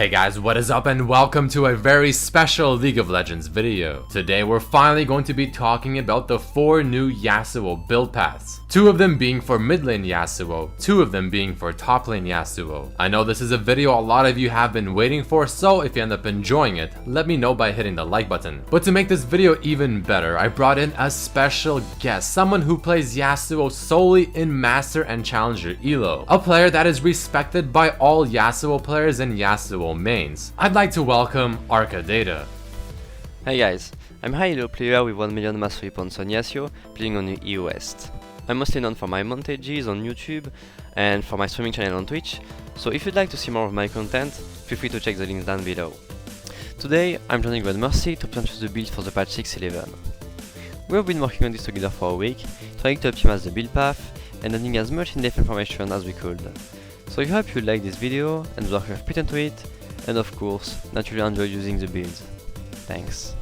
Hey guys, what is up and welcome to a very special League of Legends video. Today we're finally going to be talking about the 4 new Yasuo build paths. 2 of them being for mid lane Yasuo, 2 of them being for top lane Yasuo. I know this is a video a lot of you have been waiting for, so if you end up enjoying it, let me know by hitting the like button. But to make this video even better, I brought in a special guest, someone who plays Yasuo solely in Master and Challenger Elo. A player that is respected by all Yasuo players and Yasuo mains. I'd like to welcome ArKaDaTa. Hey guys, I'm a high elo player with 1 million mastery points on Yasuo, playing on the EU West. I'm mostly known for my montages on YouTube and for my streaming channel on Twitch, so if you'd like to see more of my content, feel free to check the links down below. Today, I'm joining Redmercy to present you the build for the patch 6.11. We have been working on this together for a week, trying to optimize the build path and adding as much in-depth information as we could. So I hope you like this video and the work we have put into it, and of course, that you enjoy using the build. Thanks.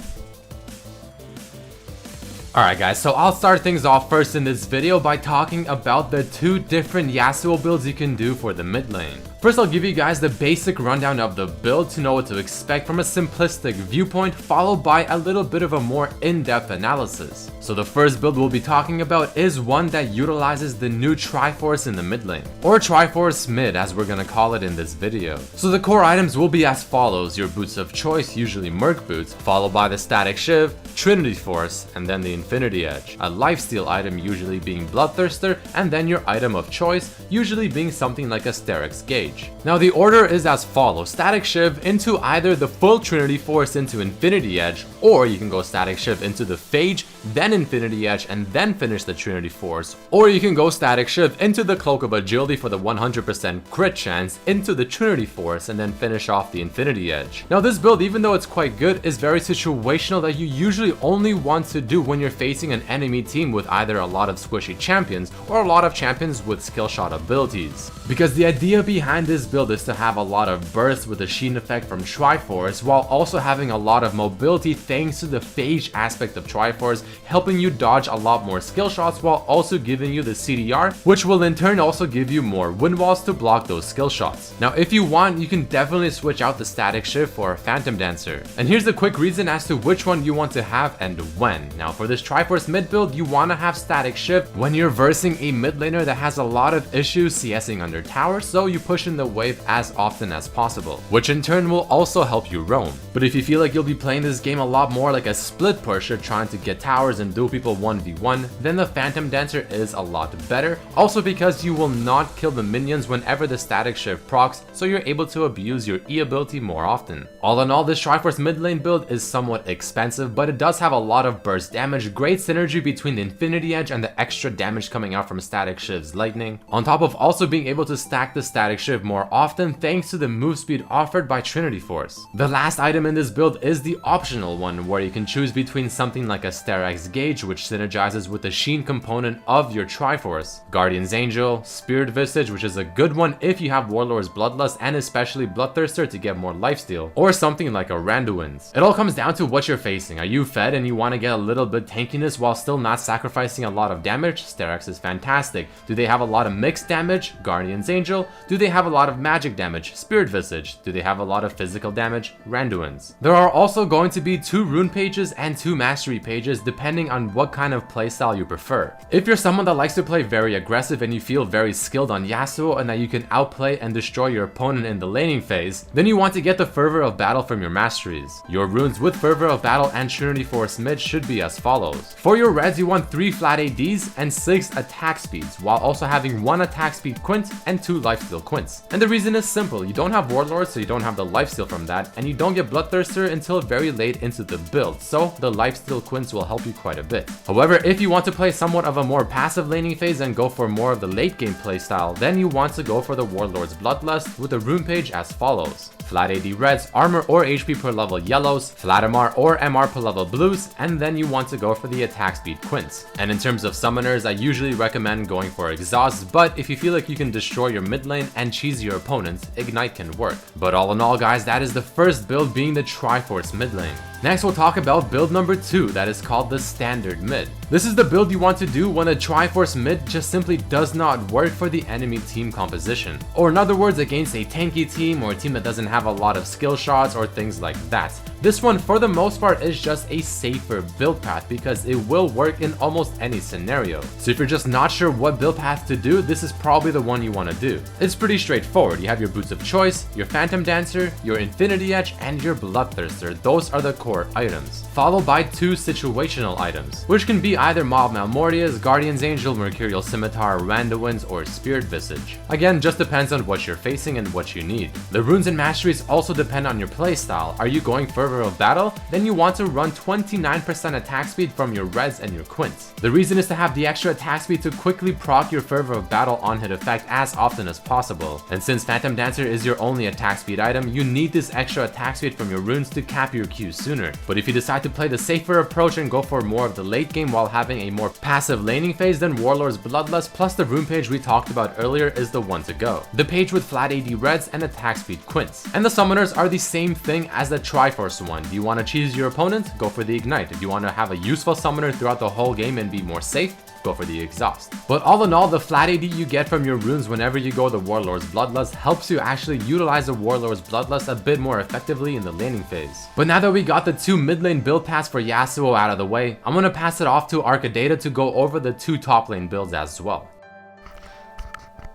Alright guys, so I'll start things off first in this video by talking about the 2 different Yasuo builds you can do for the mid lane. First, I'll give you guys the basic rundown of the build to know what to expect from a simplistic viewpoint, followed by a little bit of a more in-depth analysis. So the first build we'll be talking about is one that utilizes the new Triforce in the mid lane, or Triforce mid as we're gonna call it in this video. So the core items will be as follows: your boots of choice, usually Merc boots, followed by the Static Shiv, Trinity Force, and then the Infinity Edge. A lifesteal item usually being Bloodthirster, and then your item of choice usually being something like a Sterak's Gauge. Now the order is as follows: Static Shiv into either the full Trinity Force into Infinity Edge, or you can go Static Shiv into the Phage, then Infinity Edge, and then finish the Trinity Force, or you can go Static Shiv into the Cloak of Agility for the 100% crit chance, into the Trinity Force, and then finish off the Infinity Edge. Now this build, even though it's quite good, is very situational that you usually only want to do when you're facing an enemy team with either a lot of squishy champions or a lot of champions with skill shot abilities. Because the idea behind this build is to have a lot of burst with the sheen effect from Triforce, while also having a lot of mobility thanks to the Phage aspect of Triforce, helping you dodge a lot more skill shots while also giving you the CDR, which will in turn also give you more wind walls to block those skill shots. Now if you want, you can definitely switch out the Static Shiv for a Phantom Dancer. And here's the quick reason as to which one you want to have and when. Now for this Triforce mid build, you want to have Static Shiv when you're versing a mid laner that has a lot of issues CSing under tower, so you push in the wave as often as possible, which in turn will also help you roam. But if you feel like you'll be playing this game a lot more like a split pusher trying to get towers and duel people 1v1, then the Phantom Dancer is a lot better, also because you will not kill the minions whenever the Static Shiv procs, so you're able to abuse your E ability more often. All in all, this Triforce mid lane build is somewhat expensive, but it does have a lot of burst damage, great synergy between the Infinity Edge and the extra damage coming out from Static Shiv's lightning, on top of also being able to stack the Static Shiv more often thanks to the move speed offered by Trinity Force. The last item in this build is the optional one, where you can choose between something like a Sterak's Gauge, which synergizes with the sheen component of your Triforce, Guardian's Angel, Spirit Visage, which is a good one if you have Warlord's Bloodlust and especially Bloodthirster to get more lifesteal, or something like a Randuin's. It all comes down to what you're facing. Are you fed and you want to get a little bit tankiness while still not sacrificing a lot of damage? Sterak's is fantastic. Do they have a lot of mixed damage? Guardian's Angel. Do they have a lot of magic damage? Spirit Visage. Do they have a lot of physical damage? Randuin's. There are also going to be 2 rune pages and 2 mastery pages depending on what kind of playstyle you prefer. If you're someone that likes to play very aggressive and you feel very skilled on Yasuo and that you can outplay and destroy your opponent in the laning phase, then you want to get the Fervor of Battle from your masteries. Your runes with Fervor of Battle and Trinity Force mid should be as follows. For your reds, you want 3 flat ADs and 6 attack speeds, while also having 1 attack speed quint and 2 lifesteal quints. And the reason is simple: you don't have Warlord, so you don't have the lifesteal from that, and you don't get Bloodthirster until very late into the build, so the lifesteal quints will help you quite a bit. However, if you want to play somewhat of a more passive laning phase and go for more of the late game playstyle, then you want to go for the Warlord's Bloodlust with a rune page as follows: flat AD reds, armor or HP per level yellows, flat MR or MR per level blues, and then you want to go for the attack speed quints. And in terms of summoners, I usually recommend going for exhaust, but if you feel like you can destroy your mid lane and cheese your opponents, ignite can work. But all in all guys, that is the first build, being the Triforce mid lane. Next we'll talk about build number 2, that is called the standard mid. This is the build you want to do when a Triforce mid just simply does not work for the enemy team composition. Or in other words, against a tanky team or a team that doesn't have a lot of skill shots or things like that. This one for the most part is just a safer build path because it will work in almost any scenario. So if you're just not sure what build path to do, this is probably the one you want to do. It's pretty straightforward. You have your Boots of Choice, your Phantom Dancer, your Infinity Edge, and your Bloodthirster. Those are the core items, followed by 2 situational items, which can be either Mob Malmortius, Guardian's Angel, Mercurial Scimitar, Randowinds, or Spirit Visage. Again, just depends on what you're facing and what you need. The runes and masteries also depend on your playstyle. Are you going Fervor of Battle? Then you want to run 29% attack speed from your Reds and your Quints. The reason is to have the extra attack speed to quickly proc your Fervor of Battle on-hit effect as often as possible. And since Phantom Dancer is your only attack speed item, you need this extra attack speed from your runes to cap your Q sooner. But if you decide to play the safer approach and go for more of the late game while having a more passive laning phase, then Warlord's Bloodlust plus the rune page we talked about earlier is the one to go. The page with flat AD Reds and attack speed Quints. And the summoners are the same thing as the Triforce one. Do you want to cheese your opponent? Go for the Ignite. If you want to have a useful summoner throughout the whole game and be more safe, go for the Exhaust. But all in all, the flat AD you get from your runes whenever you go the Warlord's Bloodlust helps you actually utilize the Warlord's Bloodlust a bit more effectively in the laning phase. But now that we got the 2 mid lane build paths for Yasuo out of the way, I'm gonna pass it off to ArKaDaTa to go over the 2 top lane builds as well.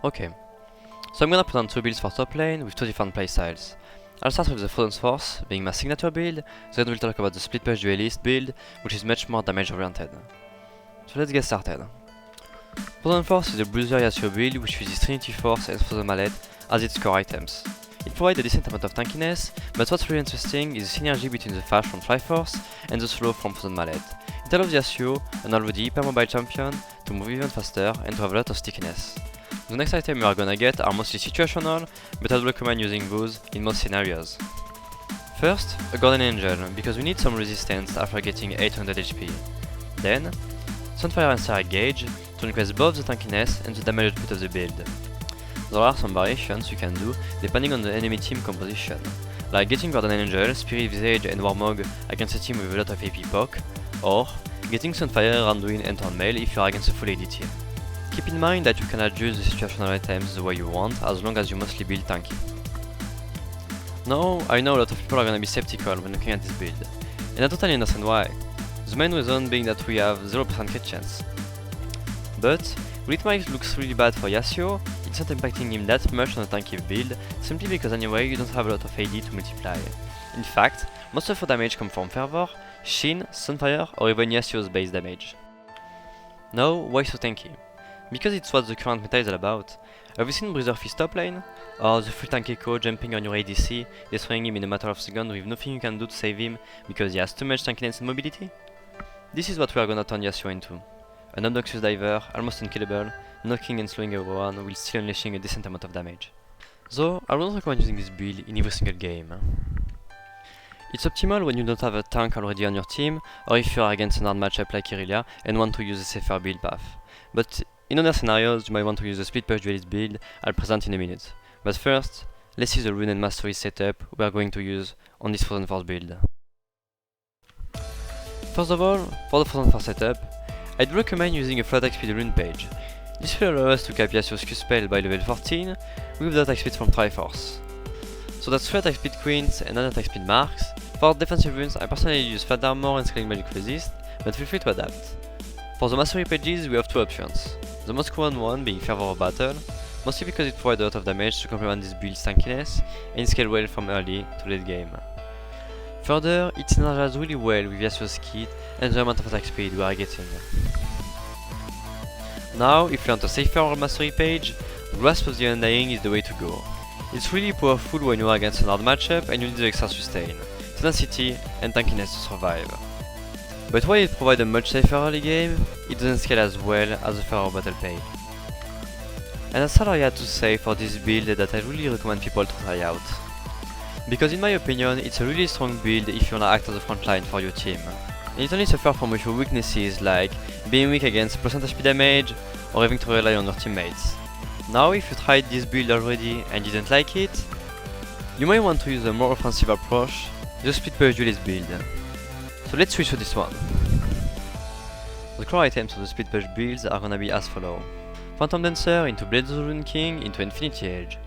Okay, so I'm gonna put on 2 builds for top lane with 2 different playstyles. I'll start with the Frozen Force, being my signature build, then we'll talk about the Split Push Duelist build, which is much more damage oriented. So let's get started. Frozen Force is a Bruiser Yasuo build which uses Trinity Force and Frozen Mallet as its core items. It provides a decent amount of tankiness, but what's really interesting is the synergy between the flash from Triforce and the slow from Frozen Mallet. It allows Yasuo, an already hyper-mobile champion, to move even faster and to have a lot of stickiness. The next item you are gonna get are mostly situational, but I'd recommend using those in most scenarios. First, a Guardian Angel, because we need some resistance after getting 800 HP. Then, Sunfire and Seraph Gauge to increase both the tankiness and the damage output of the build. There are some variations you can do depending on the enemy team composition, like getting Guardian Angel, Spirit Visage and Warmog against a team with a lot of AP poke, or getting Sunfire, Randuin and Thornmail if you are against a full AD team. Keep in mind that you can adjust the situational items the way you want as long as you mostly build tanky. Now, I know a lot of people are gonna be skeptical when looking at this build, and I totally understand why. The main reason being that we have 0% crit chance. But, while it might look really bad for Yasuo, it's not impacting him that much on a tanky build, simply because anyway you don't have a lot of AD to multiply. In fact, most of your damage comes from Fervor, Shin, Sunfire or even Yasuo's base damage. Now, why so tanky? Because it's what the current meta is all about. Have you seen Bruiser Fist top lane? Or the full tank echo jumping on your ADC, destroying him in a matter of seconds with nothing you can do to save him because he has too much tankiness and mobility? This is what we are gonna turn Yasuo into. An obnoxious diver, almost unkillable, knocking and slowing everyone while still unleashing a decent amount of damage. Though, I wouldn't recommend using this build in every single game. It's optimal when you don't have a tank already on your team, or if you are against an hard matchup like Irelia and want to use a safer build path. But in other scenarios, you might want to use the Split Push Duelist build I'll present in a minute. But first, let's see the rune and mastery setup we are going to use on this Frozen Force build. First of all, for the Frozen Force setup, I'd recommend using a full attack speed rune page. This will allow us to cap Yasuo's Q spell by level 14 with the attack speed from Triforce. So that's 3 attack speed Queens and 9 attack speed marks. For defensive runes, I personally use Flat Armor and Scaling Magic Resist, but feel free to adapt. For the mastery pages, we have 2 options. The most common one being Fervor of Battle, mostly because it provides a lot of damage to complement this build's tankiness, and it scales well from early to late game. Further, it synergizes really well with Yasuo's kit and the amount of attack speed we are getting. Now, if you want a safer mastery page, Grasp of the Undying is the way to go. It's really powerful when you are against an hard matchup and you need the extra sustain, tenacity and tankiness to survive. But while it provides a much safer early game, it doesn't scale as well as the Fervor Battle page. And that's all I had to say for this build that I really recommend people to try out. Because in my opinion, it's a really strong build if you wanna act as a frontline for your team. And it only suffers from a few weaknesses like being weak against percent HP damage or having to rely on your teammates. Now if you tried this build already and didn't like it, you might want to use a more offensive approach, the Split Push Duelist build. So let's switch to this one. The core items of the split push builds are gonna be as follow. Phantom Dancer into Blade of the Rune King into Infinity Edge.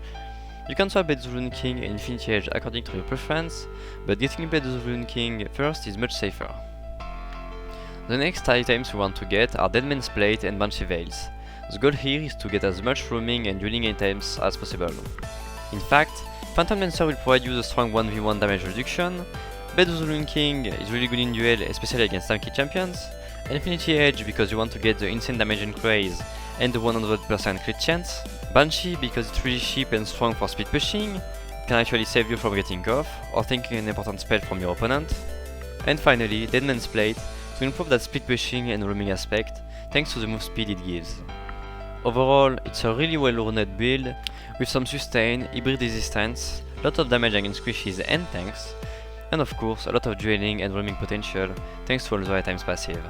You can swap Blade of the Rune King and Infinity Edge according to your preference, but getting Blade of the Rune King first is much safer. The next items we want to get are Deadman's Plate and Banshee Veils. The goal here is to get as much roaming and dueling items as possible. In fact, Phantom Dancer will provide you the strong 1v1 damage reduction, Blade of the Rune King is really good in duel, especially against tanky champions, Infinity Edge because you want to get the insane damage increase and the 100% crit chance, Banshee because it's really cheap and strong for speed pushing, it can actually save you from getting off or taking an important spell from your opponent, and finally Deadman's Plate to improve that speed pushing and roaming aspect thanks to the move speed it gives. Overall, it's a really well-rounded build with some sustain, hybrid resistance, lot of damage against squishies and tanks, and of course a lot of dueling and roaming potential thanks to all the items passive.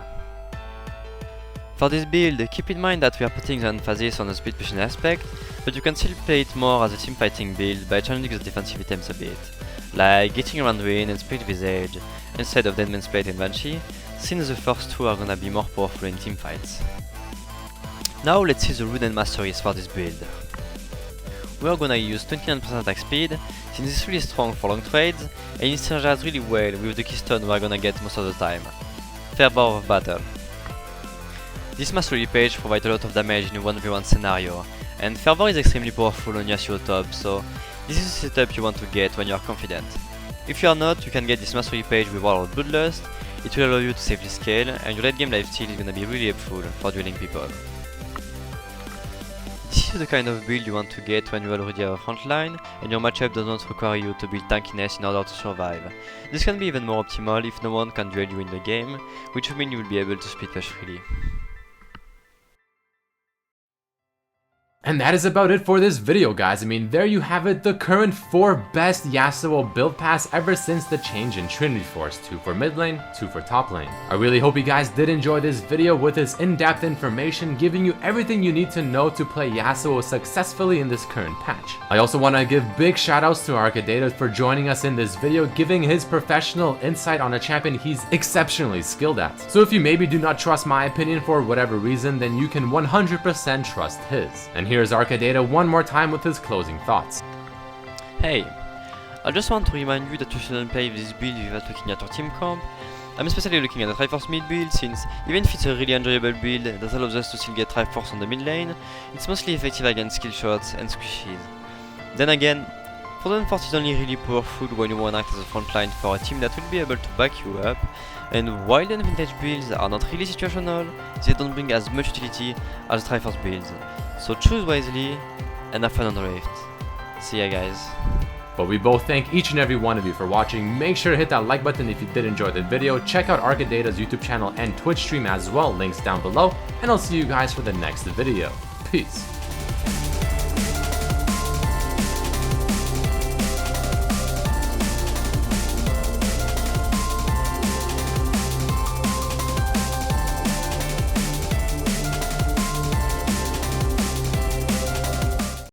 For this build, keep in mind that we are putting the emphasis on the speed pushing aspect, but you can still play it more as a team fighting build by changing the defensive items a bit, like getting around Rain and Split Visage instead of Deadman's Plate and Banshee, since the first two are gonna be more powerful in team fights. Now let's see the rune and masteries for this build. We are gonna use 29% attack speed, since it's really strong for long trades, and it synergizes really well with the keystone we are gonna get most of the time, Fervor of Battle. This mastery page provides a lot of damage in a 1v1 scenario, and Fervor is extremely powerful on Yasuo top, so this is the setup you want to get when you are confident. If you are not, you can get this mastery page with Warlord Bloodlust, it will allow you to safely scale, and your late game lifesteal is gonna be really helpful for dueling people. This is the kind of build you want to get when you already have a frontline, and your matchup does not require you to build tankiness in order to survive. This can be even more optimal if no one can duel you in the game, which will mean you will be able to split push freely. And that is about it for this video, guys. I mean, there you have it, the current 4 best Yasuo build paths ever since the change in Trinity Force, 2 for mid lane, 2 for top lane. I really hope you guys did enjoy this video with this in-depth information, giving you everything you need to know to play Yasuo successfully in this current patch. I also want to give big shoutouts to ArKaDaTa for joining us in this video, giving his professional insight on a champion he's exceptionally skilled at. So if you maybe do not trust my opinion for whatever reason, then you can 100% trust his. And here's ArKaDaTa one more time with his closing thoughts. Hey, I just want to remind you that you shouldn't play this build without looking at your team comp. I'm especially looking at the Triforce mid build, since even if it's a really enjoyable build that allows us to still get Triforce on the mid lane, it's mostly effective against skill shots and squishies. Then again, Frozen Force is only really powerful when you want to act as a frontline for a team that will be able to back you up, and while the vintage builds are not really situational, they don't bring as much utility as the Triforce builds. So choose wisely and have fun on the Rift. See ya guys. But we both thank each and every one of you for watching. Make sure to hit that like button if you did enjoy the video. Check out ArKaDaTa's YouTube channel and Twitch stream as well, links down below. And I'll see you guys for the next video. Peace.